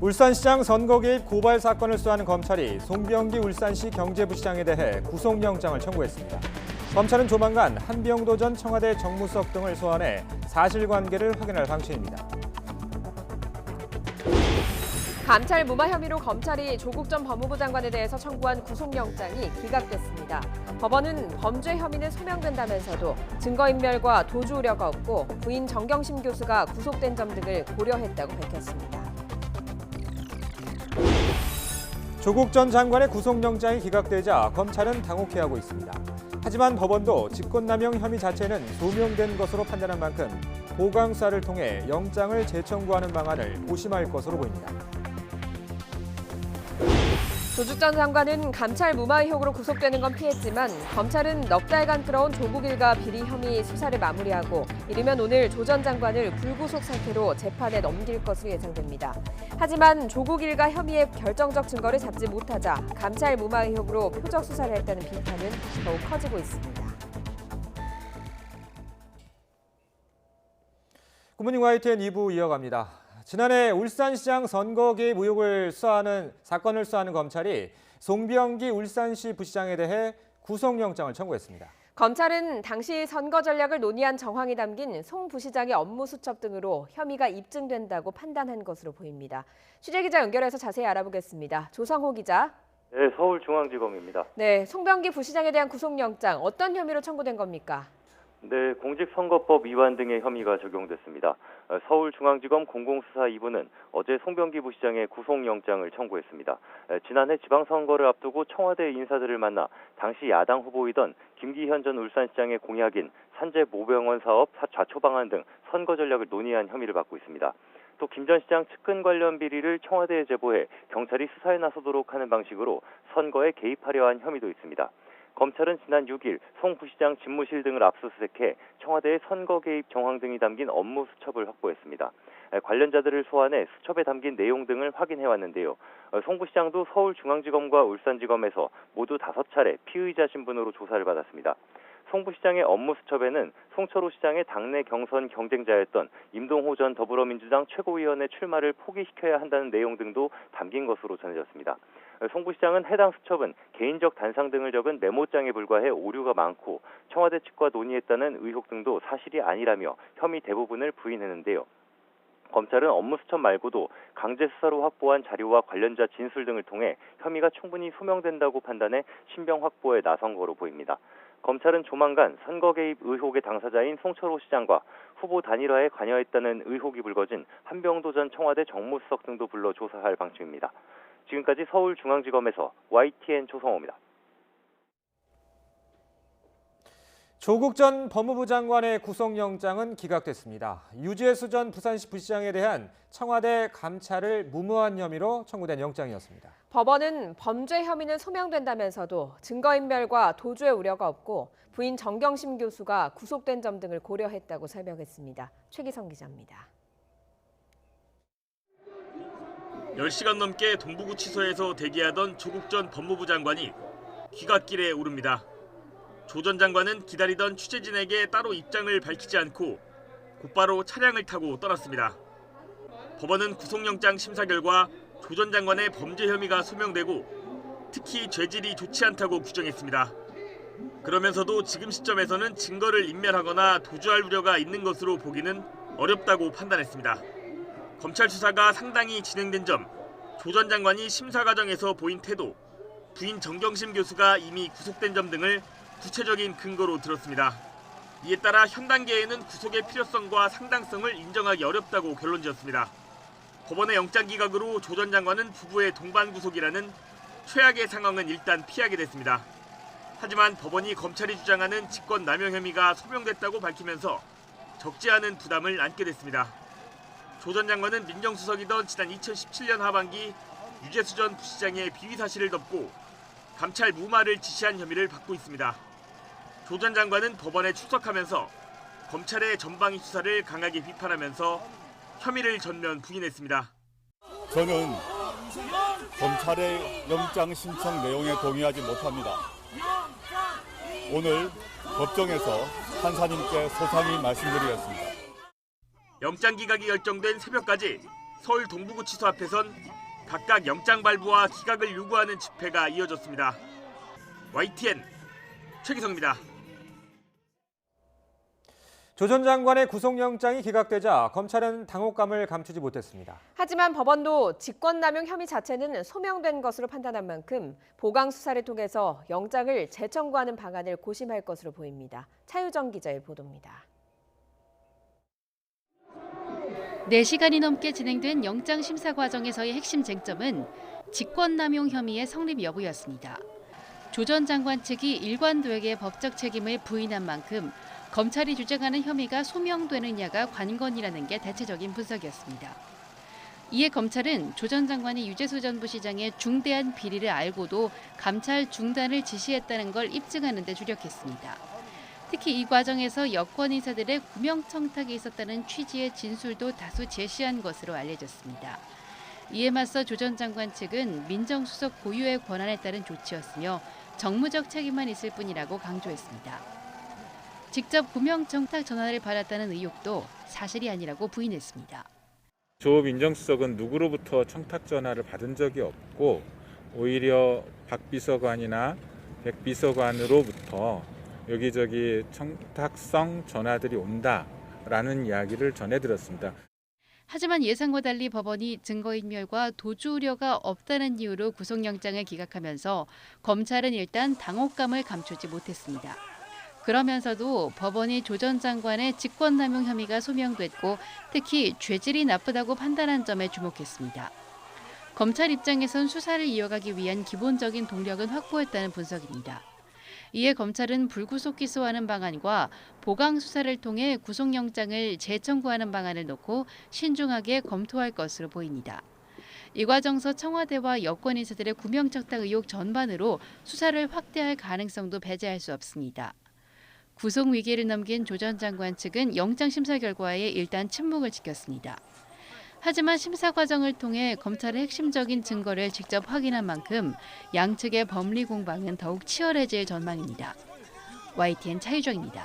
울산시장 선거 개입 고발 사건을 수사하는 검찰이 송병기 울산시 경제부시장에 대해 구속영장을 청구했습니다. 검찰은 조만간 한병도 전 청와대 정무수석 등을 소환해 사실관계를 확인할 방침입니다. 감찰 무마 혐의로 검찰이 조국 전 법무부 장관에 대해서 청구한 구속영장이 기각됐습니다. 법원은 범죄 혐의는 소명된다면서도 증거인멸과 도주 우려가 없고 부인 정경심 교수가 구속된 점 등을 고려했다고 밝혔습니다. 조국 전 장관의 구속영장이 기각되자 검찰은 당혹해하고 있습니다. 하지만 법원도 직권남용 혐의 자체는 소명된 것으로 판단한 만큼 보강 수사를 통해 영장을 재청구하는 방안을 고심할 것으로 보입니다. 조국 전 장관은 감찰 무마 의혹으로 구속되는 건 피했지만 검찰은 넉 달간 끌어온 조국 일가 비리 혐의 수사를 마무리하고 이르면 오늘 조 전 장관을 불구속 상태로 재판에 넘길 것으로 예상됩니다. 하지만 조국 일가 혐의의 결정적 증거를 잡지 못하자 감찰 무마 의혹으로 표적 수사를 했다는 비판은 더욱 커지고 있습니다. 굿모닝 YTN 2부 이어갑니다. 지난해 울산시장 선거 개입 의혹을 사건을 수사하는 검찰이 송병기 울산시 부시장에 대해 구속영장을 청구했습니다. 검찰은 당시 선거 전략을 논의한 정황이 담긴 송 부시장의 업무 수첩 등으로 혐의가 입증된다고 판단한 것으로 보입니다. 취재기자 연결해서 자세히 알아보겠습니다. 조성호 기자. 네, 서울중앙지검입니다. 네, 송병기 부시장에 대한 구속영장 어떤 혐의로 청구된 겁니까? 네, 공직선거법 위반 등의 혐의가 적용됐습니다. 서울중앙지검 공공수사 2부는 어제 송병기 부시장의 구속영장을 청구했습니다. 지난해 지방선거를 앞두고 청와대 인사들을 만나 당시 야당 후보이던 김기현 전 울산시장의 공약인 산재 모병원 사업 좌초 방안 등 선거 전략을 논의한 혐의를 받고 있습니다. 또 김 전 시장 측근 관련 비리를 청와대에 제보해 경찰이 수사에 나서도록 하는 방식으로 선거에 개입하려 한 혐의도 있습니다. 검찰은 지난 6일 송 부시장 집무실 등을 압수수색해 청와대의 선거 개입 정황 등이 담긴 업무 수첩을 확보했습니다. 관련자들을 소환해 수첩에 담긴 내용 등을 확인해왔는데요. 송 부시장도 서울중앙지검과 울산지검에서 모두 5차례 피의자 신분으로 조사를 받았습니다. 송 부시장의 업무 수첩에는 송철호 시장의 당내 경선 경쟁자였던 임동호 전 더불어민주당 최고위원의 출마를 포기시켜야 한다는 내용 등도 담긴 것으로 전해졌습니다. 송 부시장은 해당 수첩은 개인적 단상 등을 적은 메모장에 불과해 오류가 많고 청와대 측과 논의했다는 의혹 등도 사실이 아니라며 혐의 대부분을 부인했는데요. 검찰은 업무 수첩 말고도 강제 수사로 확보한 자료와 관련자 진술 등을 통해 혐의가 충분히 소명된다고 판단해 신병 확보에 나선 거로 보입니다. 검찰은 조만간 선거 개입 의혹의 당사자인 송철호 시장과 후보 단일화에 관여했다는 의혹이 불거진 한병도 전 청와대 정무수석 등도 불러 조사할 방침입니다. 지금까지 서울중앙지검에서 YTN 조성호입니다. 조국 전 법무부 장관의 구속영장은 기각됐습니다. 유재수 전 부산시 부시장에 대한 청와대 감찰을 무모한 혐의로 청구된 영장이었습니다. 법원은 범죄 혐의는 소명된다면서도 증거인멸과 도주의 우려가 없고 부인 정경심 교수가 구속된 점 등을 고려했다고 설명했습니다. 최기성 기자입니다. 10시간 넘게 동부구치소에서 대기하던 조국 전 법무부 장관이 귀갓길에 오릅니다. 조 전 장관은 기다리던 취재진에게 따로 입장을 밝히지 않고 곧바로 차량을 타고 떠났습니다. 법원은 구속영장 심사 결과 조 전 장관의 범죄 혐의가 소명되고 특히 죄질이 좋지 않다고 규정했습니다. 그러면서도 지금 시점에서는 증거를 인멸하거나 도주할 우려가 있는 것으로 보기는 어렵다고 판단했습니다. 검찰 수사가 상당히 진행된 점, 조 전 장관이 심사 과정에서 보인 태도, 부인 정경심 교수가 이미 구속된 점 등을 구체적인 근거로 들었습니다. 이에 따라 현 단계에는 구속의 필요성과 상당성을 인정하기 어렵다고 결론지었습니다. 법원의 영장 기각으로 조 전 장관은 부부의 동반 구속이라는 최악의 상황은 일단 피하게 됐습니다. 하지만 법원이 검찰이 주장하는 직권 남용 혐의가 소명됐다고 밝히면서 적지 않은 부담을 안게 됐습니다. 조 전 장관은 민정수석이던 지난 2017년 하반기 유재수 전 부시장의 비위 사실을 덮고 감찰 무마를 지시한 혐의를 받고 있습니다. 조 전 장관은 법원에 출석하면서 검찰의 전방위 수사를 강하게 비판하면서 혐의를 전면 부인했습니다. 저는 검찰의 영장 신청 내용에 동의하지 못합니다. 오늘 법정에서 판사님께 소상히 말씀드리겠습니다. 영장 기각이 결정된 새벽까지 서울 동부구치소 앞에선 각각 영장 발부와 기각을 요구하는 집회가 이어졌습니다. YTN 최기성입니다. 조 전 장관의 구속영장이 기각되자 검찰은 당혹감을 감추지 못했습니다. 하지만 법원도 직권남용 혐의 자체는 소명된 것으로 판단한 만큼 보강 수사를 통해서 영장을 재청구하는 방안을 고심할 것으로 보입니다. 차유정 기자의 보도입니다. 4시간이 넘게 진행된 영장 심사 과정에서의 핵심 쟁점은 직권남용 혐의의 성립 여부였습니다. 조 전 장관 측이 일관되게 법적 책임을 부인한 만큼 검찰이 주장하는 혐의가 소명되느냐가 관건이라는 게 대체적인 분석이었습니다. 이에 검찰은 조 전 장관이 유재수 전 부시장의 중대한 비리를 알고도 감찰 중단을 지시했다는 걸 입증하는 데 주력했습니다. 특히 이 과정에서 여권 인사들의 구명청탁이 있었다는 취지의 진술도 다수 제시한 것으로 알려졌습니다. 이에 맞서 조 전 장관 측은 민정수석 고유의 권한에 따른 조치였으며 정무적 책임만 있을 뿐이라고 강조했습니다. 직접 구명청탁 전화를 받았다는 의혹도 사실이 아니라고 부인했습니다. 조 민정수석은 누구로부터 청탁 전화를 받은 적이 없고 오히려 박 비서관이나 백 비서관으로부터 여기저기 청탁성 전화들이 온다라는 이야기를 전해들었습니다. 하지만 예상과 달리 법원이 증거인멸과 도주 우려가 없다는 이유로 구속영장을 기각하면서 검찰은 일단 당혹감을 감추지 못했습니다. 그러면서도 법원이 조 전 장관의 직권남용 혐의가 소명됐고 특히 죄질이 나쁘다고 판단한 점에 주목했습니다. 검찰 입장에선 수사를 이어가기 위한 기본적인 동력은 확보했다는 분석입니다. 이에 검찰은 불구속 기소하는 방안과 보강 수사를 통해 구속영장을 재청구하는 방안을 놓고 신중하게 검토할 것으로 보입니다. 이 과정에서 청와대와 여권 인사들의 구명청탁 의혹 전반으로 수사를 확대할 가능성도 배제할 수 없습니다. 구속 위기를 넘긴 조 전 장관 측은 영장 심사 결과에 일단 침묵을 지켰습니다. 하지만 심사 과정을 통해 검찰의 핵심적인 증거를 직접 확인한 만큼 양측의 법리 공방은 더욱 치열해질 전망입니다. YTN 차유정입니다.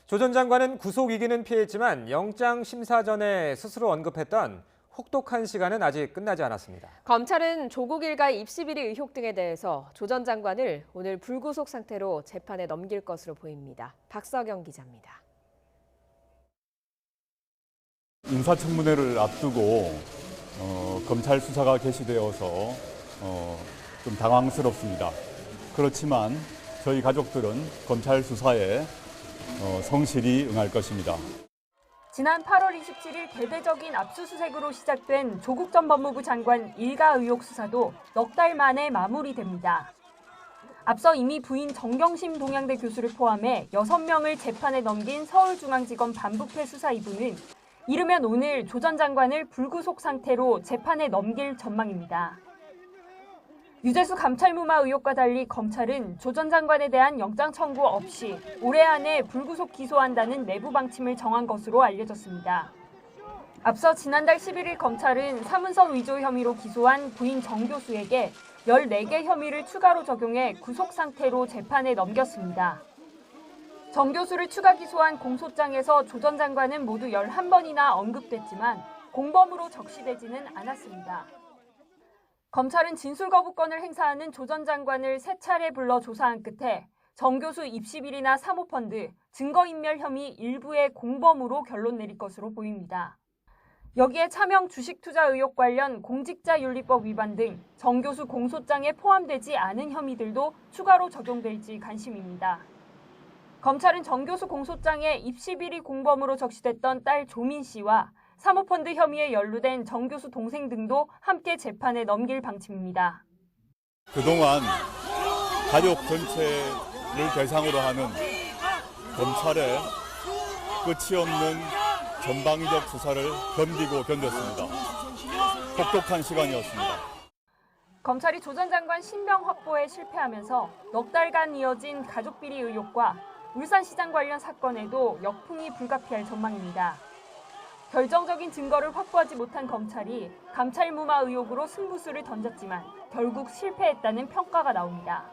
조 전 장관은 구속 위기는 피했지만 영장 심사 전에 스스로 언급했던 혹독한 시간은 아직 끝나지 않았습니다. 검찰은 조국 일가 입시 비리 의혹 등에 대해서 조 전 장관을 오늘 불구속 상태로 재판에 넘길 것으로 보입니다. 박석영 기자입니다. 인사청문회를 앞두고 검찰 수사가 개시되어서 좀 당황스럽습니다. 그렇지만 저희 가족들은 검찰 수사에 성실히 응할 것입니다. 지난 8월 27일 대대적인 압수수색으로 시작된 조국 전 법무부 장관 일가 의혹 수사도 넉 달 만에 마무리됩니다. 앞서 이미 부인 정경심 동양대 교수를 포함해 6명을 재판에 넘긴 서울중앙지검 반부패 수사 2부는 이르면 오늘 조 전 장관을 불구속 상태로 재판에 넘길 전망입니다. 유재수 감찰무마 의혹과 달리 검찰은 조 전 장관에 대한 영장 청구 없이 올해 안에 불구속 기소한다는 내부 방침을 정한 것으로 알려졌습니다. 앞서 지난달 11일 검찰은 사문서 위조 혐의로 기소한 부인 정 교수에게 14개 혐의를 추가로 적용해 구속 상태로 재판에 넘겼습니다. 정 교수를 추가 기소한 공소장에서 조 전 장관은 모두 11번이나 언급됐지만 공범으로 적시되지는 않았습니다. 검찰은 진술 거부권을 행사하는 조 전 장관을 3차례 불러 조사한 끝에 정 교수 입시 비리나 사모펀드, 증거인멸 혐의 일부의 공범으로 결론 내릴 것으로 보입니다. 여기에 차명 주식투자 의혹 관련 공직자윤리법 위반 등 정 교수 공소장에 포함되지 않은 혐의들도 추가로 적용될지 관심입니다. 검찰은 정 교수 공소장에 입시 비리 공범으로 적시됐던 딸 조민 씨와 사모펀드 혐의에 연루된 정 교수 동생 등도 함께 재판에 넘길 방침입니다. 그동안 가족 전체를 대상으로 하는 검찰의 끝이 없는 전방위적 수사를 견디고 견뎠습니다. 혹독한 시간이었습니다. 검찰이 조 전 장관 신병 확보에 실패하면서 넉 달간 이어진 가족 비리 의혹과 울산시장 관련 사건에도 역풍이 불가피할 전망입니다. 결정적인 증거를 확보하지 못한 검찰이 감찰무마 의혹으로 승부수를 던졌지만 결국 실패했다는 평가가 나옵니다.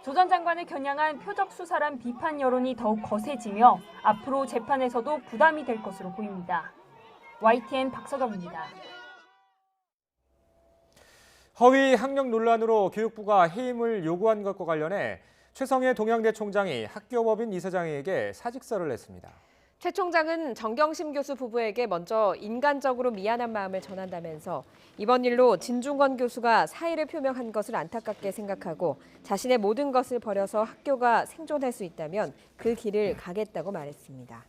조 전 장관을 겨냥한 표적 수사란 비판 여론이 더욱 거세지며 앞으로 재판에서도 부담이 될 것으로 보입니다. YTN 박서경입니다. 허위 학력 논란으로 교육부가 해임을 요구한 것과 관련해 최성해 동양대 총장이 학교법인 이사장에게 사직서를 냈습니다. 최 총장은 정경심 교수 부부에게 먼저 인간적으로 미안한 마음을 전한다면서 이번 일로 진중권 교수가 사의를 표명한 것을 안타깝게 생각하고 자신의 모든 것을 버려서 학교가 생존할 수 있다면 그 길을 가겠다고 말했습니다.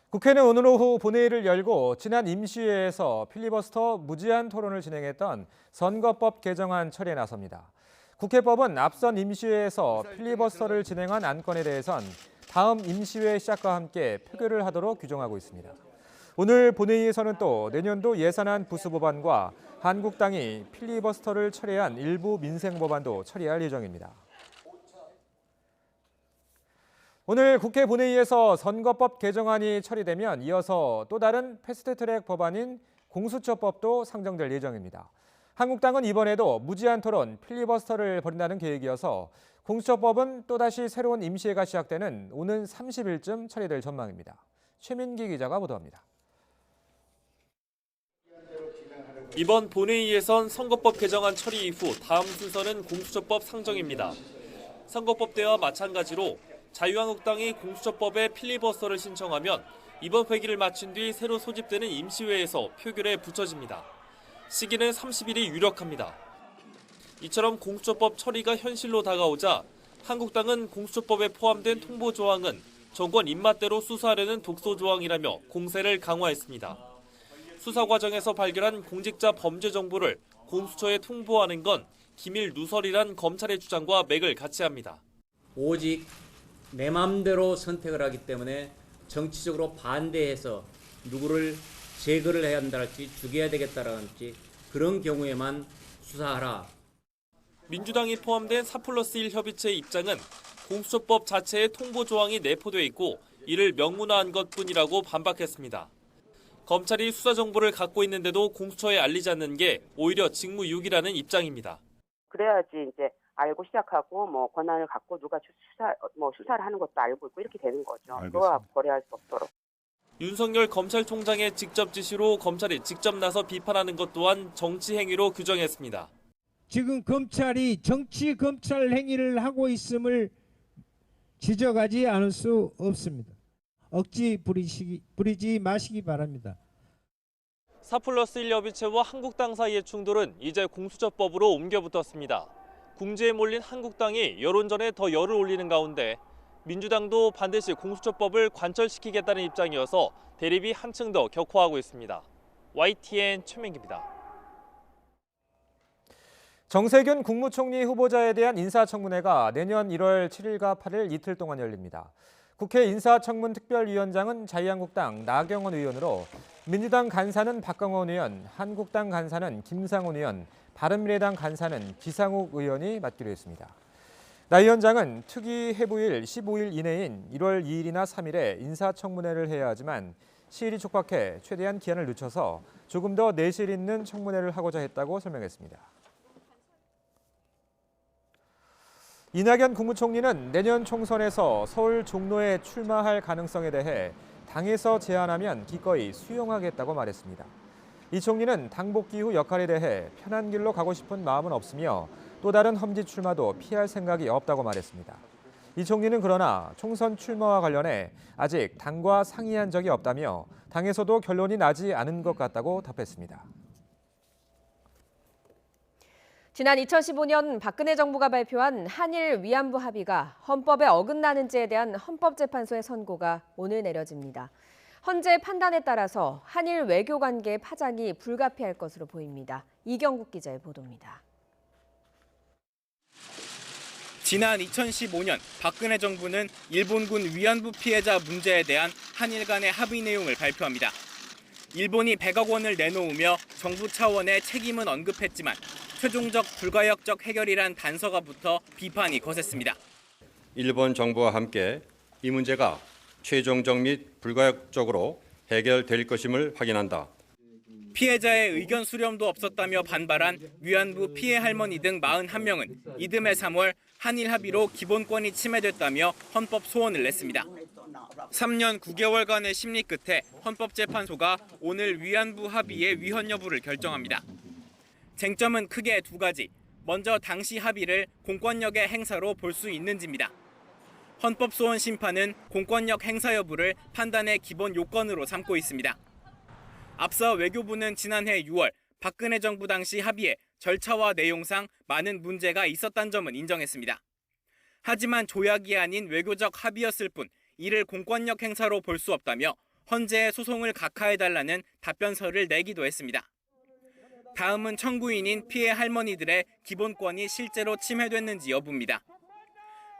국회는 오늘 오후 본회의를 열고 지난 임시회에서 필리버스터 무제한 토론을 진행했던 선거법 개정안 처리에 나섭니다. 국회법은 앞선 임시회에서 필리버스터를 진행한 안건에 대해선 다음 임시회 시작과 함께 표결을 하도록 규정하고 있습니다. 오늘 본회의에서는 또 내년도 예산안 부수 법안과 한국당이 필리버스터를 처리한 일부 민생 법안도 처리할 예정입니다. 오늘 국회 본회의에서 선거법 개정안이 처리되면 이어서 또 다른 패스트트랙 법안인 공수처법도 상정될 예정입니다. 한국당은 이번에도 무제한 토론 필리버스터를 벌인다는 계획이어서 공수처법은 또다시 새로운 임시회가 시작되는 오는 30일쯤 처리될 전망입니다. 최민기 기자가 보도합니다. 이번 본회의에선 선거법 개정안 처리 이후 다음 순서는 공수처법 상정입니다. 선거법 때와 마찬가지로 자유한국당이 공수처법에 필리버스터를 신청하면 이번 회기를 마친 뒤 새로 소집되는 임시회에서 표결에 붙여집니다. 시기는 30일이 유력합니다. 이처럼 공수처법 처리가 현실로 다가오자 한국당은 공수처법에 포함된 통보 조항은 정권 입맛대로 수사하려는 독소 조항이라며 공세를 강화했습니다. 수사 과정에서 발견한 공직자 범죄 정보를 공수처에 통보하는 건 기밀 누설이란 검찰의 주장과 맥을 같이 합니다. 오직 내 마음대로 선택을 하기 때문에 정치적으로 반대해서 누구를 제거를 해야 한다랄지 죽여야 되겠다랄지 그런 경우에만 수사하라. 민주당이 포함된 4+1 협의체의 입장은 공수처법 자체에 통보 조항이 내포돼 있고 이를 명문화한 것뿐이라고 반박했습니다. 검찰이 수사 정보를 갖고 있는데도 공수처에 알리지 않는 게 오히려 직무유기라는 입장입니다. 그래야지 이제 알고 시작하고 권한을 갖고 누가 수사를 하는 것도 알고 있고 이렇게 되는 거죠. 그와 거래할 수 없도록. 윤석열 검찰총장의 직접 지시로 검찰이 직접 나서 비판하는 것 또한 정치 행위로 규정했습니다. 지금 검찰이 정치 검찰 행위를 하고 있음을 지적하지 않을 수 없습니다. 억지 부리지 마시기 바랍니다. 4+1 협의체와 한국당 사이의 충돌은 이제 공수처법으로 옮겨붙었습니다. 궁지에 몰린 한국당이 여론전에 더 열을 올리는 가운데 민주당도 반드시 공수처법을 관철시키겠다는 입장이어서 대립이 한층 더 격화하고 있습니다. YTN 최민기입니다. 정세균 국무총리 후보자에 대한 인사청문회가 내년 1월 7일과 8일 이틀 동안 열립니다. 국회 인사청문특별위원장은 자유한국당 나경원 의원으로 민주당 간사는 박강원 의원, 한국당 간사는 김상훈 의원, 바른미래당 간사는 기상욱 의원이 맡기로 했습니다. 나 위원장은 특위 회부일 15일 이내인 1월 2일이나 3일에 인사청문회를 해야 하지만 시일이 촉박해 최대한 기한을 늦춰서 조금 더 내실 있는 청문회를 하고자 했다고 설명했습니다. 이낙연 국무총리는 내년 총선에서 서울 종로에 출마할 가능성에 대해 당에서 제안하면 기꺼이 수용하겠다고 말했습니다. 이 총리는 당 복귀 후 역할에 대해 편한 길로 가고 싶은 마음은 없으며 또 다른 험지 출마도 피할 생각이 없다고 말했습니다. 이 총리는 그러나 총선 출마와 관련해 아직 당과 상의한 적이 없다며 당에서도 결론이 나지 않은 것 같다고 답했습니다. 지난 2015년 박근혜 정부가 발표한 한일 위안부 합의가 헌법에 어긋나는지에 대한 헌법재판소의 선고가 오늘 내려집니다. 헌재 판단에 따라서 한일 외교 관계의 파장이 불가피할 것으로 보입니다. 이경국 기자의 보도입니다. 지난 2015년 박근혜 정부는 일본군 위안부 피해자 문제에 대한 한일 간의 합의 내용을 발표합니다. 일본이 100억 원을 내놓으며 정부 차원의 책임은 언급했지만 최종적 불가역적 해결이란 단서가 붙어 비판이 거셌습니다. 일본 정부와 함께 이 문제가 최종적 및 불가역적으로 해결될 것임을 확인한다. 피해자의 의견 수렴도 없었다며 반발한 위안부 피해 할머니 등 41명은 이듬해 3월 한일 합의로 기본권이 침해됐다며 헌법 소원을 냈습니다. 3년 9개월간의 심리 끝에 헌법재판소가 오늘 위안부 합의의 위헌 여부를 결정합니다. 쟁점은 크게 두 가지. 먼저 당시 합의를 공권력의 행사로 볼 수 있는지입니다. 헌법소원 심판은 공권력 행사 여부를 판단의 기본 요건으로 삼고 있습니다. 앞서 외교부는 지난해 6월 박근혜 정부 당시 합의에 절차와 내용상 많은 문제가 있었다는 점은 인정했습니다. 하지만 조약이 아닌 외교적 합의였을 뿐 이를 공권력 행사로 볼 수 없다며 헌재에 소송을 각하해달라는 답변서를 내기도 했습니다. 다음은 청구인인 피해 할머니들의 기본권이 실제로 침해됐는지 여부입니다.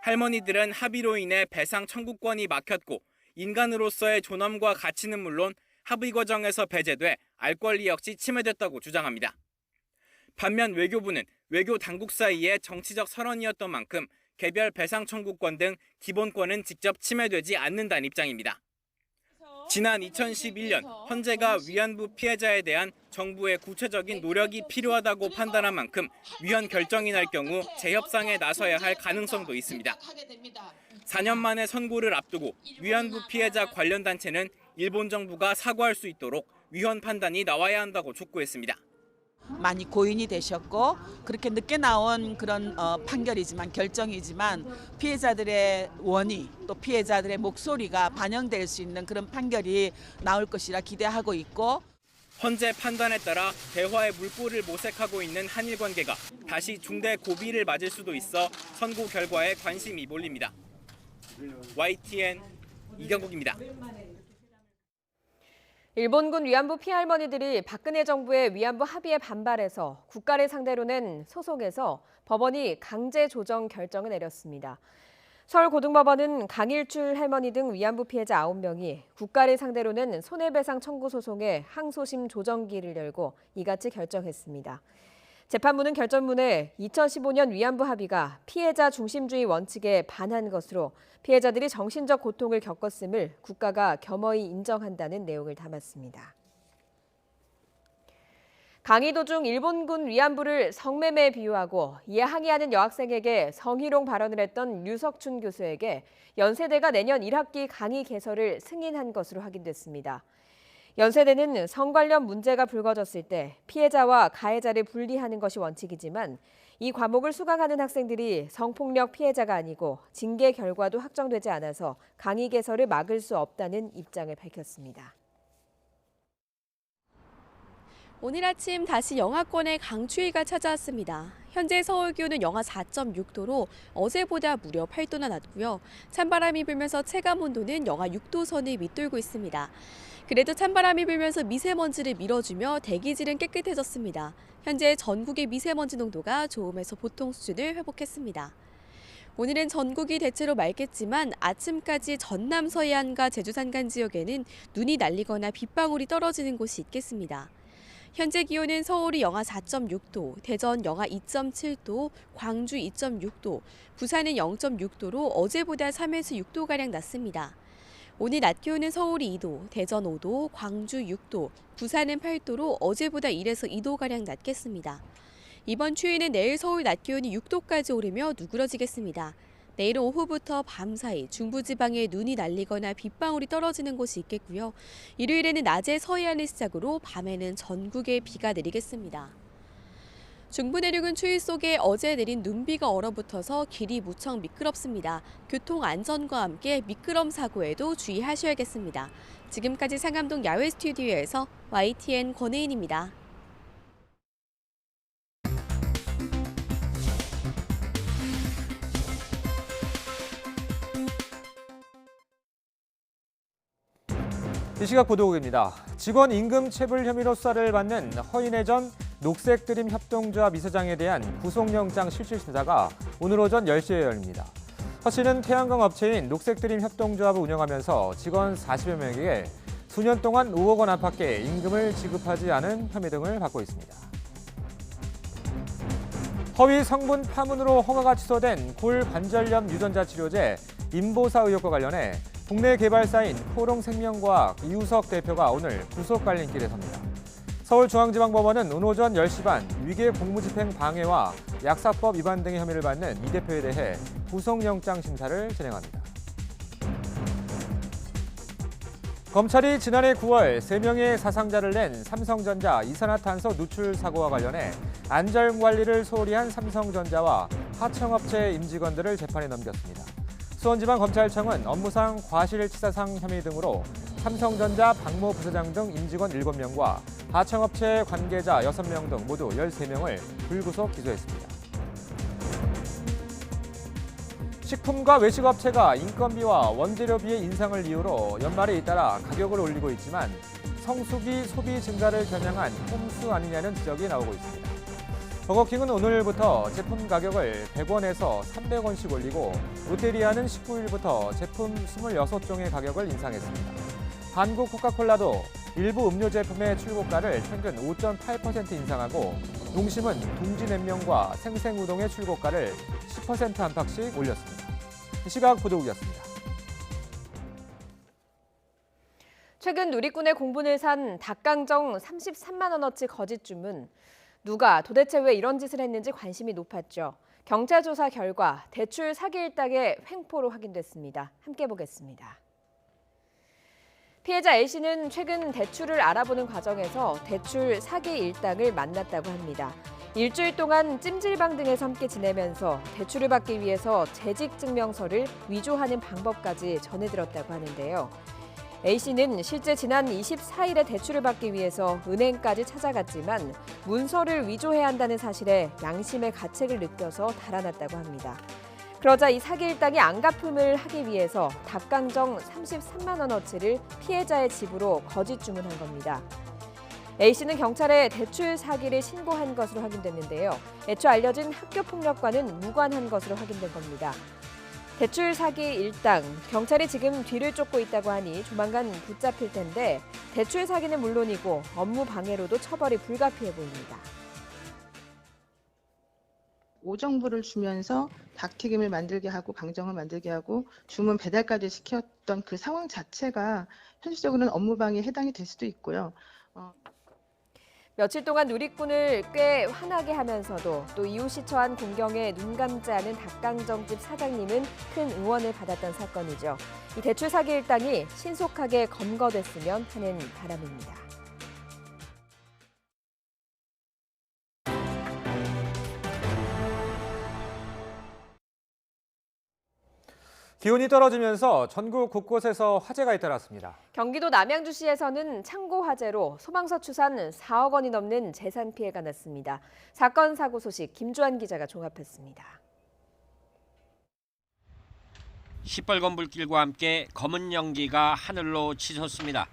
할머니들은 합의로 인해 배상 청구권이 막혔고 인간으로서의 존엄과 가치는 물론 합의 과정에서 배제돼 알 권리 역시 침해됐다고 주장합니다. 반면 외교부는 외교 당국 사이의 정치적 선언이었던 만큼 개별 배상 청구권 등 기본권은 직접 침해되지 않는다는 입장입니다. 지난 2011년 헌재가 위안부 피해자에 대한 정부의 구체적인 노력이 필요하다고 판단한 만큼 위헌 결정이 날 경우 재협상에 나서야 할 가능성도 있습니다. 4년 만에 선고를 앞두고 위안부 피해자 관련 단체는 일본 정부가 사과할 수 있도록 위헌 판단이 나와야 한다고 촉구했습니다. 많이 고인이 되셨고 그렇게 늦게 나온 그런 판결이지만 결정이지만 피해자들의 원의 또 피해자들의 목소리가 반영될 수 있는 그런 판결이 나올 것이라 기대하고 있고 헌재 판단에 따라 대화의 물꼬를 모색하고 있는 한일 관계가 다시 중대 고비를 맞을 수도 있어 선고 결과에 관심이 몰립니다. YTN 이경국입니다. 일본군 위안부 피할머니들이 박근혜 정부의 위안부 합의에 반발해서 국가를 상대로 낸 소송에서 법원이 강제 조정 결정을 내렸습니다. 서울고등법원은 강일출 할머니 등 위안부 피해자 9명이 국가를 상대로 낸 손해배상 청구 소송에 항소심 조정기를 열고 이같이 결정했습니다. 재판부는 결정문에 2015년 위안부 합의가 피해자 중심주의 원칙에 반한 것으로 피해자들이 정신적 고통을 겪었음을 국가가 겸허히 인정한다는 내용을 담았습니다. 강의 도중 일본군 위안부를 성매매에 비유하고 이에 항의하는 여학생에게 성희롱 발언을 했던 류석춘 교수에게 연세대가 내년 1학기 강의 개설을 승인한 것으로 확인됐습니다. 연세대는 성 관련 문제가 불거졌을 때 피해자와 가해자를 분리하는 것이 원칙이지만 이 과목을 수강하는 학생들이 성폭력 피해자가 아니고 징계 결과도 확정되지 않아서 강의 개설을 막을 수 없다는 입장을 밝혔습니다. 오늘 아침 다시 영하권의 강추위가 찾아왔습니다. 현재 서울 기온은 영하 4.6도로 어제보다 무려 8도나 낮고요. 찬바람이 불면서 체감 온도는 영하 6도 선을 밑돌고 있습니다. 그래도 찬바람이 불면서 미세먼지를 밀어주며 대기질은 깨끗해졌습니다. 현재 전국의 미세먼지 농도가 좋음에서 보통 수준을 회복했습니다. 오늘은 전국이 대체로 맑겠지만 아침까지 전남 서해안과 제주 산간 지역에는 눈이 날리거나 빗방울이 떨어지는 곳이 있겠습니다. 현재 기온은 서울이 영하 4.6도, 대전 영하 2.7도, 광주 2.6도, 부산은 0.6도로 어제보다 3에서 6도가량 낮습니다. 오늘 낮 기온은 서울이 2도, 대전 5도, 광주 6도, 부산은 8도로 어제보다 1에서 2도가량 낮겠습니다. 이번 추위는 내일 서울 낮 기온이 6도까지 오르며 누그러지겠습니다. 내일은 오후부터 밤사이 중부지방에 눈이 날리거나 빗방울이 떨어지는 곳이 있겠고요. 일요일에는 낮에 서해안을 시작으로 밤에는 전국에 비가 내리겠습니다. 중부 내륙은 추위 속에 어제 내린 눈비가 얼어붙어서 길이 무척 미끄럽습니다. 교통 안전과 함께 미끄럼 사고에도 주의하셔야겠습니다. 지금까지 상암동 야외 스튜디오에서 YTN 권혜인입니다. 이 시각 보도국입니다. 직원 임금 체불 혐의로 수사를 받는 허인혜 전 녹색드림 협동조합 이사장에 대한 구속영장 실질심사가 오늘 오전 10시에 열립니다. 허 씨는 태양광 업체인 녹색드림 협동조합을 운영하면서 직원 40여 명에게 수년 동안 5억 원 안팎의 임금을 지급하지 않은 혐의 등을 받고 있습니다. 허위 성분 파문으로 허가가 취소된 골관절염 유전자 치료제 인보사 의혹과 관련해 국내 개발사인 포롱생명과학 이우석 대표가 오늘 구속 갈림길에 섭니다. 서울중앙지방법원은 오늘 오전 10시 반 위계 공무집행 방해와 약사법 위반 등의 혐의를 받는 이 대표에 대해 구속영장 심사를 진행합니다. 검찰이 지난해 9월 3명의 사상자를 낸 삼성전자 이산화탄소 누출 사고와 관련해 안전관리를 소홀히 한 삼성전자와 하청업체 임직원들을 재판에 넘겼습니다. 수원지방검찰청은 업무상 과실치사상 혐의 등으로 삼성전자 박모 부사장 등 임직원 7명과 하청업체 관계자 6명 등 모두 13명을 불구속 기소했습니다. 식품과 외식업체가 인건비와 원재료비의 인상을 이유로 연말에 잇따라 가격을 올리고 있지만 성수기 소비 증가를 겨냥한 꼼수 아니냐는 지적이 나오고 있습니다. 버거킹은 오늘부터 제품 가격을 100원에서 300원씩 올리고 롯데리아는 19일부터 제품 26종의 가격을 인상했습니다. 한국 코카콜라도 일부 음료 제품의 출고가를 평균 5.8% 인상하고 농심은 둥지냉면과 생생우동의 출고가를 10% 안팎씩 올렸습니다. 시각 보도국이었습니다. 최근 누리꾼의 공분을 산 닭강정 33만 원어치 거짓 주문. 누가 도대체 왜 이런 짓을 했는지 관심이 높았죠. 경찰 조사 결과 대출 사기 일당의 횡포로 확인됐습니다. 함께 보겠습니다. 피해자 A씨는 최근 대출을 알아보는 과정에서 대출 사기 일당을 만났다고 합니다. 일주일 동안 찜질방 등에서 함께 지내면서 대출을 받기 위해서 재직증명서를 위조하는 방법까지 전해들었다고 하는데요. A씨는 실제 지난 24일에 대출을 받기 위해서 은행까지 찾아갔지만 문서를 위조해야 한다는 사실에 양심의 가책을 느껴서 달아났다고 합니다. 그러자 이 사기 일당이 안갚음을 하기 위해서 닭강정 33만 원어치를 피해자의 집으로 거짓 주문한 겁니다. A씨는 경찰에 대출 사기를 신고한 것으로 확인됐는데요. 애초 알려진 학교폭력과는 무관한 것으로 확인된 겁니다. 대출 사기 일당, 경찰이 지금 뒤를 쫓고 있다고 하니 조만간 붙잡힐 텐데 대출 사기는 물론이고 업무 방해로도 처벌이 불가피해 보입니다. 오정부를 주면서 닭튀김을 만들게 하고 강정을 만들게 하고 주문 배달까지 시켰던 그 상황 자체가 현실적으로는 업무 방해에 해당이 될 수도 있고요. 며칠 동안 누리꾼을 꽤 화나게 하면서도 또 이웃이 처한 공경에 눈 감지 않은 닭강정집 사장님은 큰 응원을 받았던 사건이죠. 이 대출 사기 일당이 신속하게 검거됐으면 하는 바람입니다. 기온이 떨어지면서 전국 곳곳에서 화재가 잇따랐습니다. 경기도 남양주시에서는 창고 화재로 소방서 추산 4억 원이 넘는 재산 피해가 났습니다. 사건 사고 소식 김주한 기자가 종합했습니다. 시뻘건 불길과 함께 검은 연기가 하늘로 치솟습니다.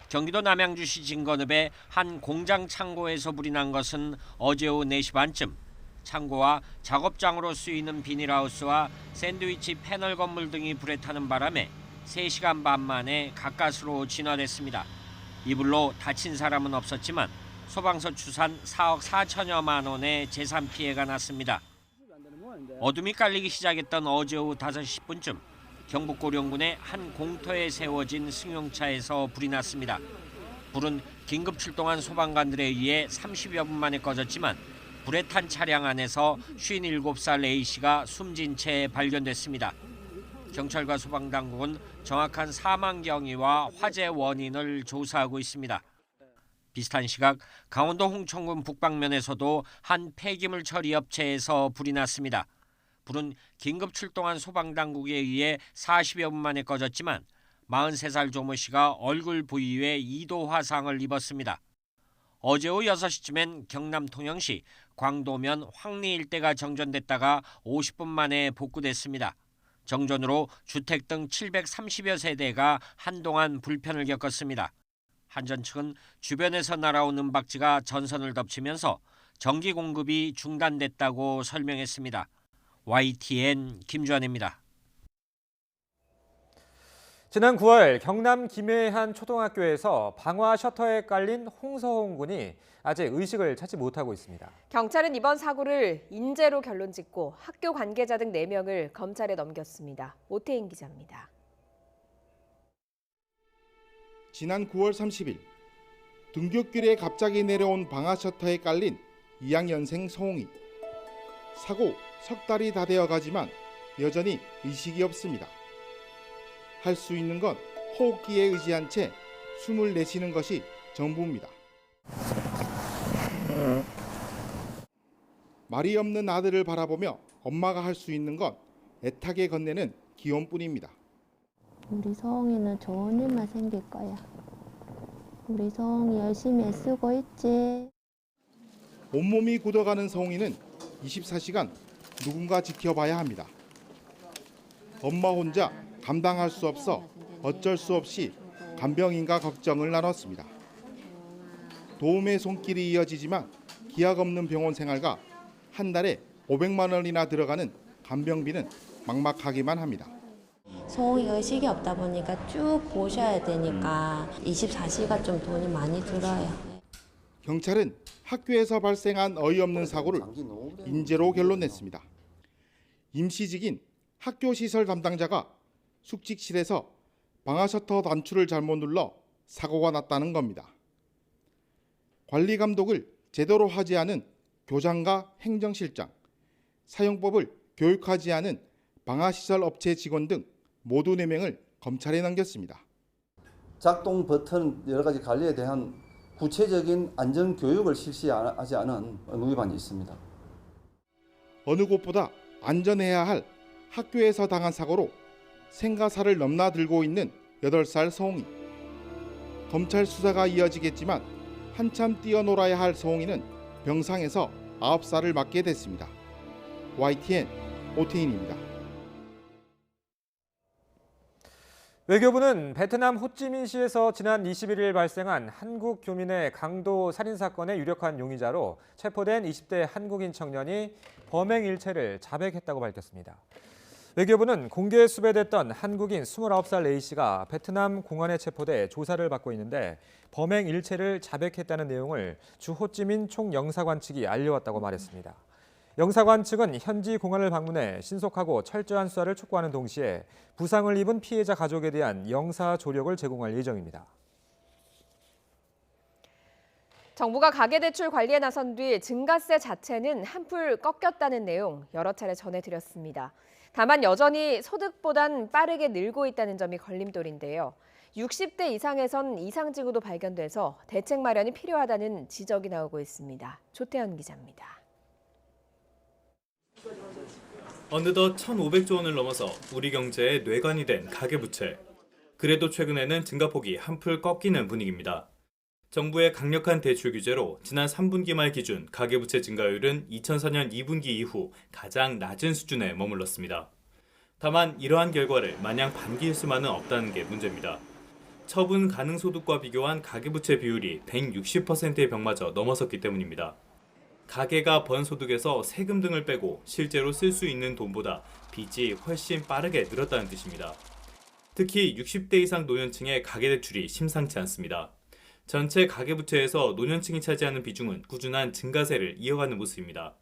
경기도 남양주시 진건읍의 한 공장 창고에서 불이 난 것은 어제 오후 4시 반쯤. 창고와 작업장으로 쓰이는 비닐하우스와 샌드위치 패널 건물 등이 불에 타는 바람에 3시간 반 만에 가까스로 진화됐습니다. 이 불로 다친 사람은 없었지만 소방서 추산 4억 4천여만 원의 재산 피해가 났습니다. 어둠이 깔리기 시작했던 어제 오후 5시 10분쯤 경북 고령군의 한 공터에 세워진 승용차에서 불이 났습니다. 불은 긴급 출동한 소방관들에 의해 30여 분 만에 꺼졌지만 불에 탄 차량 안에서 57살 A씨가 숨진 채 발견됐습니다. 경찰과 소방당국은 정확한 사망 경위와 화재 원인을 조사하고 있습니다. 비슷한 시각 강원도 홍천군 북방면에서도 한 폐기물 처리 업체에서 불이 났습니다. 불은 긴급 출동한 소방당국에 의해 40여 분 만에 꺼졌지만 43살 조모 씨가 얼굴 부위에 2도 화상을 입었습니다. 어제 오후 6시쯤엔 경남 통영시 광도면 황리 일대가 정전됐다가 50분 만에 복구됐습니다. 정전으로 주택 등 730여 세대가 한동안 불편을 겪었습니다. 한전 측은 주변에서 날아온 은박지가 전선을 덮치면서 전기 공급이 중단됐다고 설명했습니다. YTN 김주환입니다. 지난 9월 경남 김해의 한 초등학교에서 방화 셔터에 깔린 홍서홍 군이 아직 의식을 찾지 못하고 있습니다. 경찰은 이번 사고를 인재로 결론 짓고 학교 관계자 등 4명을 검찰에 넘겼습니다. 오태인 기자입니다. 지난 9월 30일 등굣길에 갑자기 내려온 방화 셔터에 깔린 2학년생 서홍이. 사고 석 달이 다 되어 가지만 여전히 의식이 없습니다. 할 수 있는 건 호흡기에 의지한 채 숨을 내쉬는 것이 전부입니다. 말이 없는 아들을 바라보며 엄마가 할 수 있는 건 애타게 건네는 기원뿐입니다. 우리 서홍이는 좋은 일만 생길 거야. 우리 서홍이 열심히 애쓰고 있지. 온몸이 굳어가는 서홍이는 24시간 누군가 지켜봐야 합니다. 엄마 혼자 감당할 수 없어 어쩔 수 없이 간병인과 걱정을 나눴습니다. 도움의 손길이 이어지지만 기약 없는 병원 생활과 한 달에 500만 원이나 들어가는 간병비는 막막하기만 합니다. 서홍이가 의식이 없다 보니까 쭉 보셔야 되니까 24시간 좀 돈이 많이 들어요. 경찰은 학교에서 발생한 어이없는 사고를 인재로 결론냈습니다. 임시직인 학교 시설 담당자가 숙직실에서 방화 셔터 단추를 잘못 눌러 사고가 났다는 겁니다. 관리 감독을 제대로 하지 않은 교장과 행정실장, 사용법을 교육하지 않은 방화시설 업체 직원 등 모두 4명을 검찰에 넘겼습니다. 작동 버튼 여러 가지 관리에 대한 구체적인 안전 교육을 실시하지 않은 의무 위반이 있습니다. 어느 곳보다 안전해야 할 학교에서 당한 사고로 생가사를 넘나들고 있는 8살 서홍이. 검찰 수사가 이어지겠지만 한참 뛰어놀아야 할 서홍이는 병상에서 9살을 맞게 됐습니다. YTN 오태인입니다. 외교부는 베트남 호찌민시에서 지난 21일 발생한 한국 교민의 강도 살인 사건의 유력한 용의자로 체포된 20대 한국인 청년이 범행 일체를 자백했다고 밝혔습니다. 외교부는 공개에 수배됐던 한국인 29살 A씨가 베트남 공안에 체포돼 조사를 받고 있는데 범행 일체를 자백했다는 내용을 주 호찌민 총영사관 측이 알려왔다고 말했습니다. 영사관 측은 현지 공안을 방문해 신속하고 철저한 수사를 촉구하는 동시에 부상을 입은 피해자 가족에 대한 영사 조력을 제공할 예정입니다. 정부가 가계대출 관리에 나선 뒤 증가세 자체는 한풀 꺾였다는 내용 여러 차례 전해드렸습니다. 다만 여전히 소득보단 빠르게 늘고 있다는 점이 걸림돌인데요. 60대 이상에선 이상징후도 발견돼서 대책 마련이 필요하다는 지적이 나오고 있습니다. 조태현 기자입니다. 어느덧 1,500조 원을 넘어서 우리 경제의 뇌관이 된 가계부채. 그래도 최근에는 증가폭이 한풀 꺾이는 분위기입니다. 정부의 강력한 대출 규제로 지난 3분기 말 기준 가계부채 증가율은 2004년 2분기 이후 가장 낮은 수준에 머물렀습니다. 다만 이러한 결과를 마냥 반기일 수만은 없다는 게 문제입니다. 처분 가능 소득과 비교한 가계부채 비율이 160%의 벽마저 넘어섰기 때문입니다. 가계가 번 소득에서 세금 등을 빼고 실제로 쓸 수 있는 돈보다 빚이 훨씬 빠르게 늘었다는 뜻입니다. 특히 60대 이상 노년층의 가계대출이 심상치 않습니다. 전체 가계부채에서 노년층이 차지하는 비중은 꾸준한 증가세를 이어가는 모습입니다.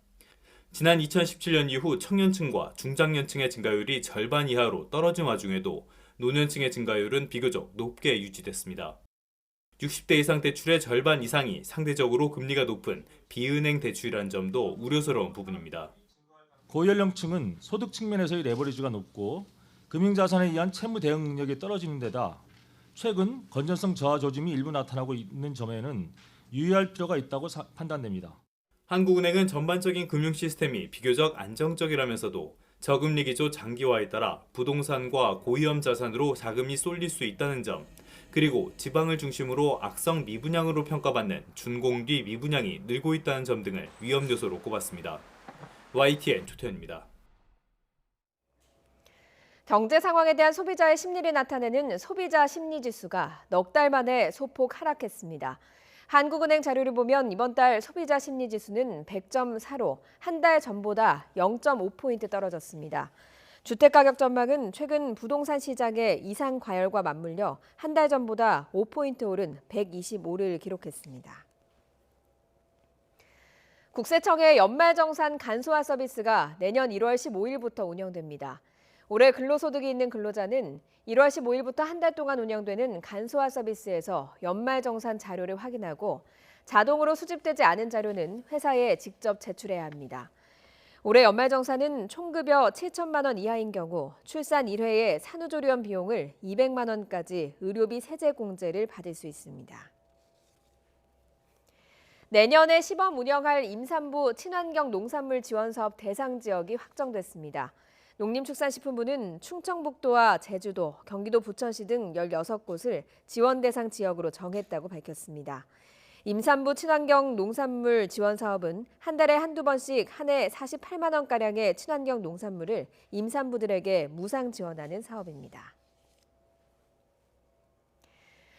지난 2017년 이후 청년층과 중장년층의 증가율이 절반 이하로 떨어진 와중에도 노년층의 증가율은 비교적 높게 유지됐습니다. 60대 이상 대출의 절반 이상이 상대적으로 금리가 높은 비은행 대출이라는 점도 우려스러운 부분입니다. 고연령층은 소득 측면에서의 레버리지가 높고 금융자산에 의한 채무 대응 능력이 떨어지는 데다 최근 건전성 저하 조짐이 일부 나타나고 있는 점에는 유의할 필요가 있다고 판단됩니다. 한국은행은 전반적인 금융 시스템이 비교적 안정적이라면서도 저금리 기조 장기화에 따라 부동산과 고위험 자산으로 자금이 쏠릴 수 있다는 점, 그리고 지방을 중심으로 악성 미분양으로 평가받는 준공리 미분양이 늘고 있다는 점 등을 위험 요소로 꼽았습니다. YTN 조태현입니다. 경제 상황에 대한 소비자의 심리를 나타내는 소비자 심리지수가 넉 달 만에 소폭 하락했습니다. 한국은행 자료를 보면 이번 달 소비자 심리지수는 100.4로 한 달 전보다 0.5포인트 떨어졌습니다. 주택가격 전망은 최근 부동산 시장의 이상 과열과 맞물려 한 달 전보다 5포인트 오른 125를 기록했습니다. 국세청의 연말정산 간소화 서비스가 내년 1월 15일부터 운영됩니다. 올해 근로소득이 있는 근로자는 1월 15일부터 한 달 동안 운영되는 간소화 서비스에서 연말정산 자료를 확인하고 자동으로 수집되지 않은 자료는 회사에 직접 제출해야 합니다. 올해 연말정산은 총급여 7천만 원 이하인 경우 출산 1회의 산후조리원 비용을 200만 원까지 의료비 세제 공제를 받을 수 있습니다. 내년에 시범 운영할 임산부 친환경 농산물 지원 사업 대상 지역이 확정됐습니다. 농림축산식품부는 충청북도와 제주도, 경기도 부천시 등 16곳을 지원 대상 지역으로 정했다고 밝혔습니다. 임산부 친환경 농산물 지원 사업은 한 달에 한두 번씩 한 해 48만 원가량의 친환경 농산물을 임산부들에게 무상 지원하는 사업입니다.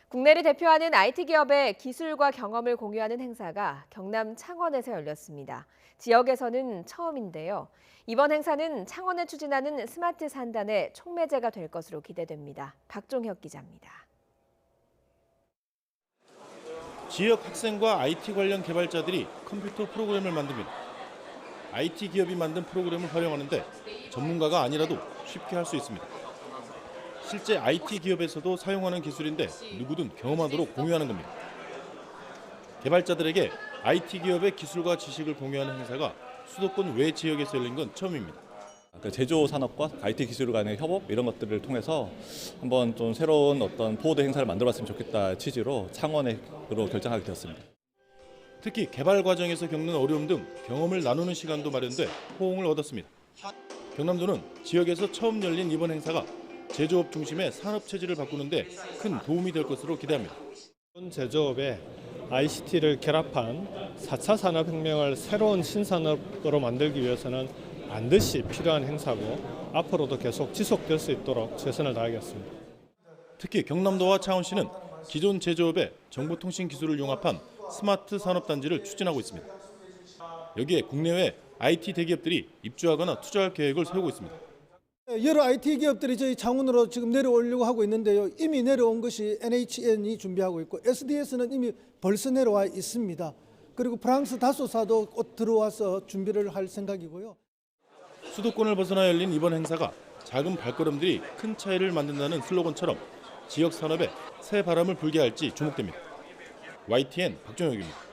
국내를 대표하는 IT 기업의 기술과 경험을 공유하는 행사가 경남 창원에서 열렸습니다. 지역에서는 처음인데요. 이번 행사는 창원에 추진하는 스마트 산단의 촉매제가 될 것으로 기대됩니다. 박종혁 기자입니다. 지역 학생과 IT 관련 개발자들이 컴퓨터 프로그램을 만듭니다. IT 기업이 만든 프로그램을 활용하는데 전문가가 아니라도 쉽게 할 수 있습니다. 실제 IT 기업에서도 사용하는 기술인데 누구든 경험하도록 공유하는 겁니다. 개발자들에게 IT 기업의 기술과 지식을 공유하는 행사가 수도권 외 지역에서 열린 건 처음입니다. 제조 산업과 IT 기술 간의 협업 이런 것들을 통해서 한번 좀 새로운 어떤 포워드 행사를 만들어봤으면 좋겠다 취지로 창원으로 결정하게 되었습니다. 특히 개발 과정에서 겪는 어려움 등 경험을 나누는 시간도 마련돼 호응을 얻었습니다. 경남도는 지역에서 처음 열린 이번 행사가 제조업 중심의 산업 체질을 바꾸는데 큰 도움이 될 것으로 기대합니다. 제조업에 ICT를 결합한 4차 산업혁명을 새로운 신산업으로 만들기 위해서는 반드시 필요한 행사고 앞으로도 계속 지속될 수 있도록 최선을 다하겠습니다. 특히 경남도와 창원시는 기존 제조업에 정보통신기술을 융합한 스마트 산업단지를 추진하고 있습니다. 여기에 국내외 IT 대기업들이 입주하거나 투자할 계획을 세우고 있습니다. 여러 IT 기업들이 저희 창원으로 지금 내려오려고 하고 있는데요. 이미 내려온 것이 NHN이 준비하고 있고 SDS는 이미 벌써 내려와 있습니다. 그리고 프랑스 다소사도 곧 들어와서 준비를 할 생각이고요. 수도권을 벗어나 열린 이번 행사가 작은 발걸음들이 큰 차이를 만든다는 슬로건처럼 지역 산업에 새 바람을 불게 할지 주목됩니다. YTN 박종혁입니다.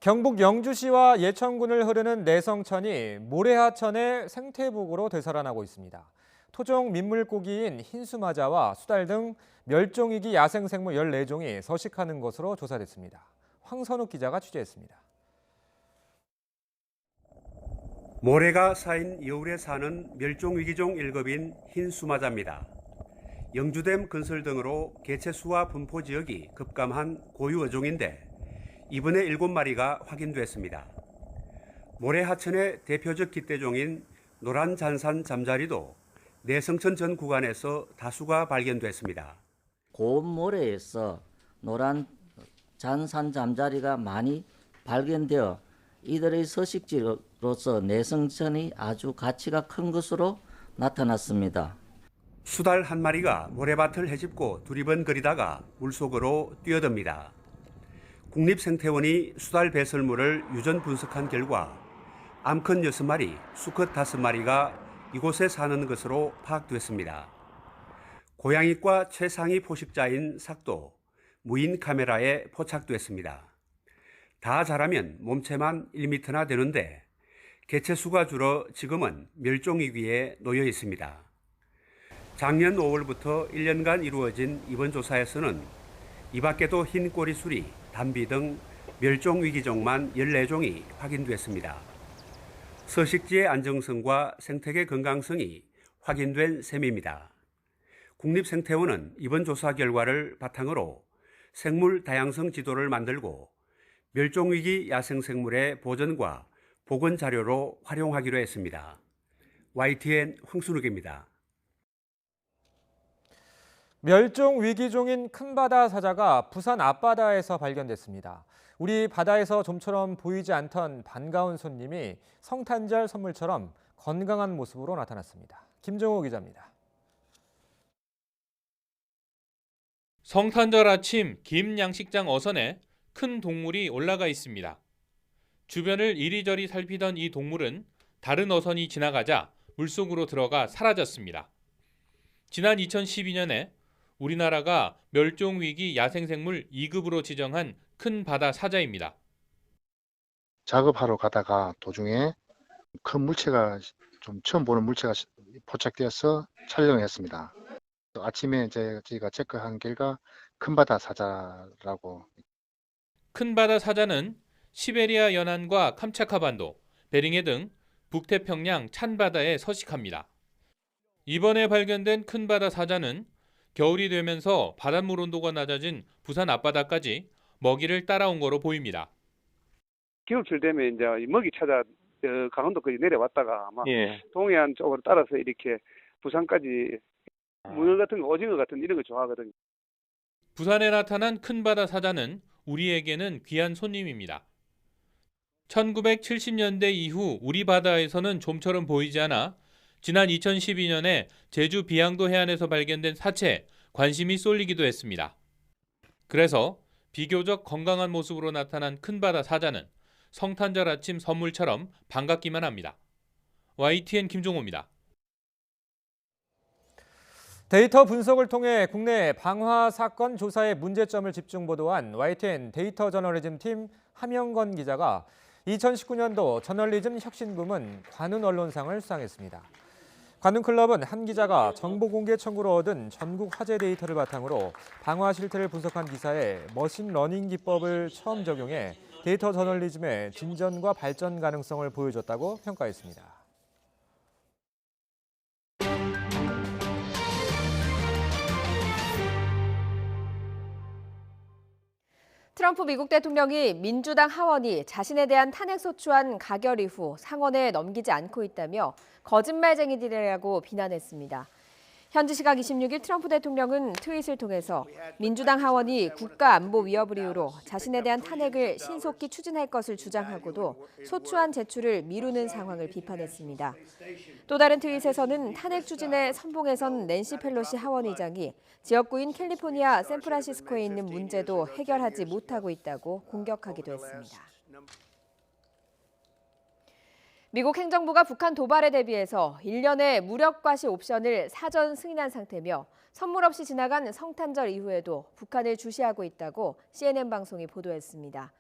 경북 영주시와 예천군을 흐르는 내성천이 모래하천의 생태복으로 되살아나고 있습니다. 토종 민물고기인 흰수마자와 수달 등 멸종위기 야생생물 14종이 서식하는 것으로 조사됐습니다. 황선욱 기자가 취재했습니다. 모래가 쌓인 여울에 사는 멸종위기종 1급인 흰수마자입니다. 영주댐 건설 등으로 개체수와 분포 지역이 급감한 고유 어종인데 이번에 7마리가 확인됐습니다. 모래하천의 대표적 깃대종인 노란 잔산 잠자리도 내성천 전 구간에서 다수가 발견됐습니다. 고온 모래에서 노란 잔산 잠자리가 많이 발견되어 이들의 서식지로서 내성천이 아주 가치가 큰 것으로 나타났습니다. 수달 한 마리가 모래밭을 헤집고 두리번거리다가 물속으로 뛰어듭니다. 국립생태원이 수달 배설물을 유전 분석한 결과 암컷 6마리, 수컷 5마리가 이곳에 사는 것으로 파악됐습니다. 고양이과 최상위 포식자인 삭도, 무인 카메라에 포착됐습니다. 다 자라면 몸체만 1m나 되는데 개체수가 줄어 지금은 멸종위기에 놓여 있습니다. 작년 5월부터 1년간 이루어진 이번 조사에서는 이 밖에도 흰 꼬리수리, 담비 등 멸종위기종만 14종이 확인됐습니다. 서식지의 안정성과 생태계 건강성이 확인된 셈입니다. 국립생태원은 이번 조사 결과를 바탕으로 생물 다양성 지도를 만들고 멸종위기 야생생물의 보전과 복원 자료로 활용하기로 했습니다. YTN 황순욱입니다. 멸종 위기종인 큰바다 사자가 부산 앞바다에서 발견됐습니다. 우리 바다에서 좀처럼 보이지 않던 반가운 손님이 성탄절 선물처럼 건강한 모습으로 나타났습니다. 김정호 기자입니다. 성탄절 아침 김 양식장 어선에 큰 동물이 올라가 있습니다. 주변을 이리저리 살피던 이 동물은 다른 어선이 지나가자 물속으로 들어가 사라졌습니다. 지난 2012년에 우리나라가 멸종위기 야생생물 2급으로 지정한 큰 바다 사자입니다. 작업하러 가다가 도중에 큰 물체가 좀 처음 보는 물체가 포착되어서 촬영을 했습니다. 아침에 저희가 체크한 결과 큰 바다 사자라고. 큰 바다 사자는 시베리아 연안과 캄차카 반도, 베링해 등 북태평양 찬바다에 서식합니다. 이번에 발견된 큰 바다 사자는 겨울이 되면서 바닷물 온도가 낮아진 부산 앞바다까지 먹이를 따라온 거로 보입니다. 겨울철 되면 이제 먹이 찾아 강원도까지 내려왔다가 아마 동해안 쪽으로 따라서 이렇게 부산까지 문어 같은 거, 오징어 같은 이런 거 좋아하거든요. 부산에 나타난 큰 바다 사자는 우리에게는 귀한 손님입니다. 1970년대 이후 우리 바다에서는 좀처럼 보이지 않아 지난 2012년에 제주 비양도 해안에서 발견된 사체에 관심이 쏠리기도 했습니다. 그래서 비교적 건강한 모습으로 나타난 큰 바다 사자는 성탄절 아침 선물처럼 반갑기만 합니다. YTN 김종호입니다. 데이터 분석을 통해 국내 방화 사건 조사의 문제점을 집중 보도한 YTN 데이터 저널리즘 팀 함영건 기자가 2019년도 저널리즘 혁신부문 관훈 언론상을 수상했습니다. 관훈클럽은 한 기자가 정보공개 청구로 얻은 전국 화제 데이터를 바탕으로 방화 실태를 분석한 기사에 머신러닝 기법을 처음 적용해 데이터 저널리즘의 진전과 발전 가능성을 보여줬다고 평가했습니다. 트럼프 미국 대통령이 민주당 하원이 자신에 대한 탄핵소추안 가결 이후 상원에 넘기지 않고 있다며 거짓말쟁이들이라고 비난했습니다. 현지 시각 26일 트럼프 대통령은 트윗을 통해서 민주당 하원이 국가안보 위협을 이유로 자신에 대한 탄핵을 신속히 추진할 것을 주장하고도 소추안 제출을 미루는 상황을 비판했습니다. 또 다른 트윗에서는 탄핵 추진에 선봉에 선 낸시 펠로시 하원의장이 지역구인 캘리포니아 샌프란시스코에 있는 문제도 해결하지 못하고 있다고 공격하기도 했습니다. 미국 행정부가 북한 도발에 대비해서 1년의 무력과시 옵션을 사전 승인한 상태며 선물 없이 지나간 성탄절 이후에도 북한을 주시하고 있다고 CNN 방송이 보도했습니다.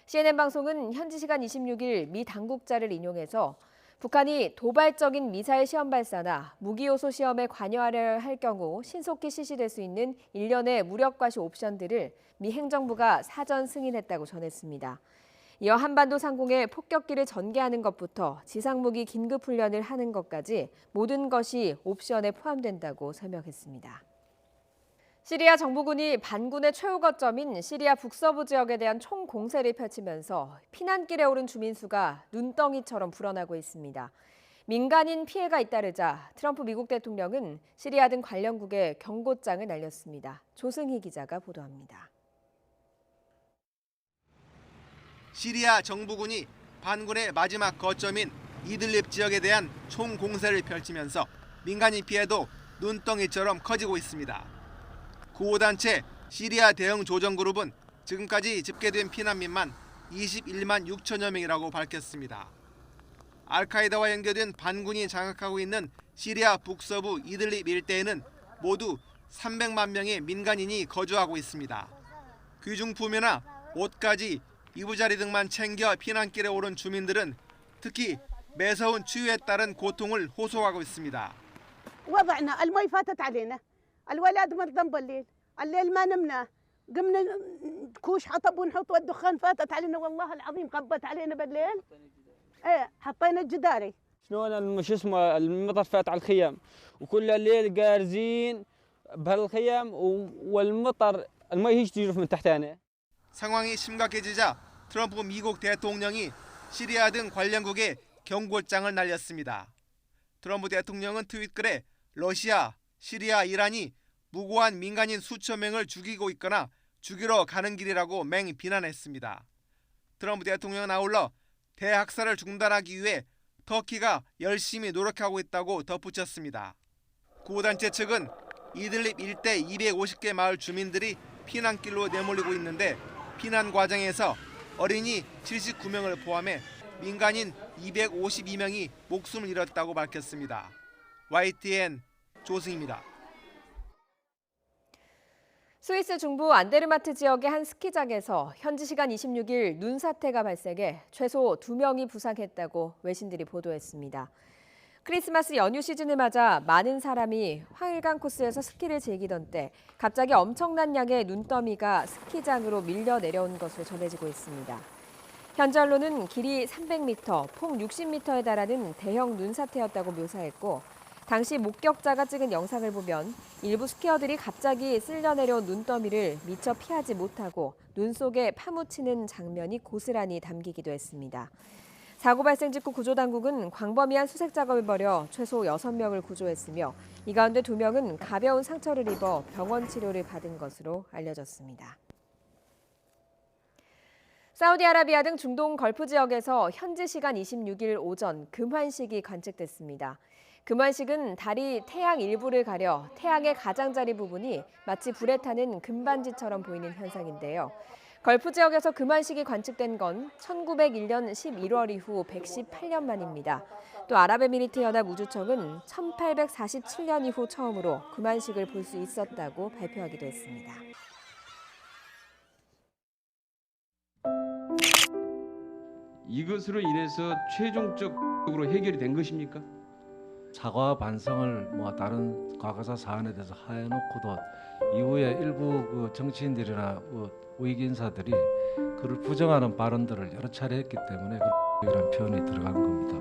CNN 방송은 현지 시간 26일 미 당국자를 인용해서 북한이 도발적인 미사일 시험 발사나 무기 요소 시험에 관여하려 할 경우 신속히 실시될 수 있는 1년의 무력과시 옵션들을 미 행정부가 사전 승인했다고 전했습니다. 이어 한반도 상공에 폭격기를 전개하는 것부터 지상무기 긴급훈련을 하는 것까지 모든 것이 옵션에 포함된다고 설명했습니다. 시리아 정부군이 반군의 최후 거점인 시리아 북서부 지역에 대한 총공세를 펼치면서 피난길에 오른 주민 수가 눈덩이처럼 불어나고 있습니다. 민간인 피해가 잇따르자 트럼프 미국 대통령은 시리아 등 관련국에 경고장을 날렸습니다. 조승희 기자가 보도합니다. 시리아 정부군이 반군의 마지막 거점인 이들립 지역에 대한 총공세를 펼치면서 민간인 피해도 눈덩이처럼 커지고 있습니다. 구호단체 시리아 대응 조정그룹은 지금까지 집계된 피난민만 21만 6천여 명이라고 밝혔습니다. 알카에다와 연결된 반군이 장악하고 있는 시리아 북서부 이들립 일대에는 모두 300만 명의 민간인이 거주하고 있습니다. 귀중품이나 옷까지 이부자리 등만 챙겨 피난길에 오른 주민들은 특히 매서운 추위에 따른 고통을 호소하고 있습니다. وضعنا المي فاتت علينا الولاد مرضى بالليل الليل ما نمنا قمنا كوش حطب ونحط والدخان فاتت علينا والله العظيم قبت علينا بالليل ايه حطينا الجداري شلون شو اسمه المطر فات على الخيام وكل الليل قارزين بهالخيام والمطر المي هيش تجرف من تحتنا. 상황이 심각해지자 트럼프 미국 대통령이 시리아 등 관련국에 경고장을 날렸습니다. 트럼프 대통령은 트윗글에 러시아, 시리아, 이란이 무고한 민간인 수천 명을 죽이고 있거나 죽이러 가는 길이라고 맹 비난했습니다. 트럼프 대통령은 아울러 대학살을 중단하기 위해 터키가 열심히 노력하고 있다고 덧붙였습니다. 구호단체 측은 이들립 일대 250개 마을 주민들이 피난길로 내몰리고 있는데 피난 과정에서 어린이 79명을 포함해 민간인 252명이 목숨을 잃었다고 밝혔습니다. YTN 조승입니다. 스위스 중부 안데르마트 지역의 한 스키장에서 현지 시간 26일 눈사태가 발생해 최소 2명이 부상했다고 외신들이 보도했습니다. 크리스마스 연휴 시즌을 맞아 많은 사람이 화일강 코스에서 스키를 즐기던 때 갑자기 엄청난 양의 눈더미가 스키장으로 밀려 내려온 것으로 전해지고 있습니다. 현지 언론은 길이 300m, 폭 60m에 달하는 대형 눈사태였다고 묘사했고 당시 목격자가 찍은 영상을 보면 일부 스키어들이 갑자기 쓸려 내려온 눈더미를 미처 피하지 못하고 눈 속에 파묻히는 장면이 고스란히 담기기도 했습니다. 사고 발생 직후 구조당국은 광범위한 수색 작업을 벌여 최소 6명을 구조했으며 이 가운데 2명은 가벼운 상처를 입어 병원 치료를 받은 것으로 알려졌습니다. 사우디아라비아 등 중동 걸프 지역에서 현지 시간 26일 오전 금환식이 관측됐습니다. 금환식은 달이 태양 일부를 가려 태양의 가장자리 부분이 마치 불에 타는 금반지처럼 보이는 현상인데요. 걸프 지역에서 금환식이 관측된 건 1901년 11월 이후 118년 만입니다. 또 아랍에미리트 연합 우주청은 1847년 이후 처음으로 금환식을 볼 수 있었다고 발표하기도 했습니다. 이것으로 인해서 최종적으로 해결이 된 것입니까? 사과 반성을 다른 과거사 사안에 대해서 해놓고도 이후에 일부 그 정치인들이나 우익 인사들이 그를 부정하는 발언들을 여러 차례 했기 때문에 이런 표현이 들어간 겁니다.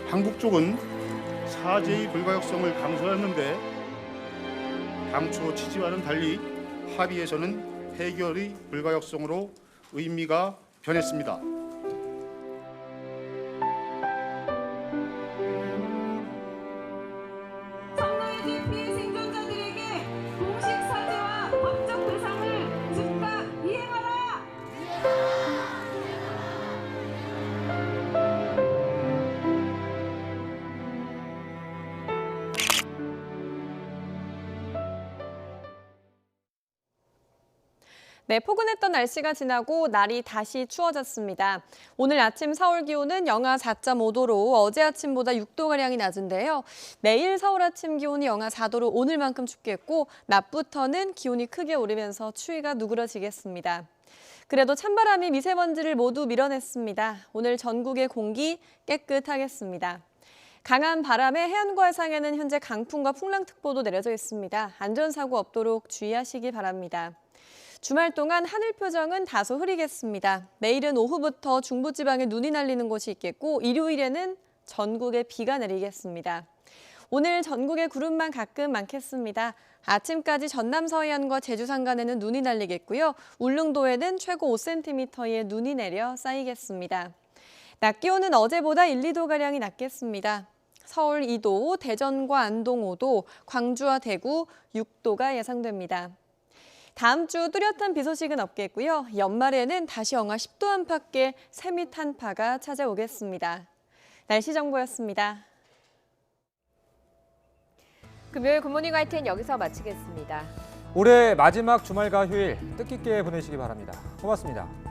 한국 쪽은 사제의 불가역성을 강조했는데 당초 취지와는 달리 합의에서는 해결의 불가역성으로 의미가 변했습니다. 선거해준 피해 생존자들에게 공식 사죄와 법적 배상을 즉각 이행하라! 네, 포근했던 날씨가 지나고 날이 다시 추워졌습니다. 오늘 아침 서울 기온은 영하 4.5도로 어제 아침보다 6도가량이 낮은데요. 내일 서울 아침 기온이 영하 4도로 오늘만큼 춥겠고 낮부터는 기온이 크게 오르면서 추위가 누그러지겠습니다. 그래도 찬바람이 미세먼지를 모두 밀어냈습니다. 오늘 전국의 공기 깨끗하겠습니다. 강한 바람에 해안과 해상에는 현재 강풍과 풍랑특보도 내려져 있습니다. 안전사고 없도록 주의하시기 바랍니다. 주말 동안 하늘 표정은 다소 흐리겠습니다. 내일은 오후부터 중부지방에 눈이 날리는 곳이 있겠고 일요일에는 전국에 비가 내리겠습니다. 오늘 전국에 구름만 가끔 많겠습니다. 아침까지 전남 서해안과 제주 산간에는 눈이 날리겠고요. 울릉도에는 최고 5cm의 눈이 내려 쌓이겠습니다. 낮 기온은 어제보다 1, 2도가량이 낮겠습니다. 서울 2도, 대전과 안동 5도, 광주와 대구 6도가 예상됩니다. 다음 주 뚜렷한 비 소식은 없겠고요. 연말에는 다시 영하 10도 안팎의 세밑 한파가 찾아오겠습니다. 날씨 정보였습니다. 금요일 굿모닝 YTN 여기서 마치겠습니다. 올해 마지막 주말과 휴일 뜻깊게 보내시기 바랍니다. 고맙습니다.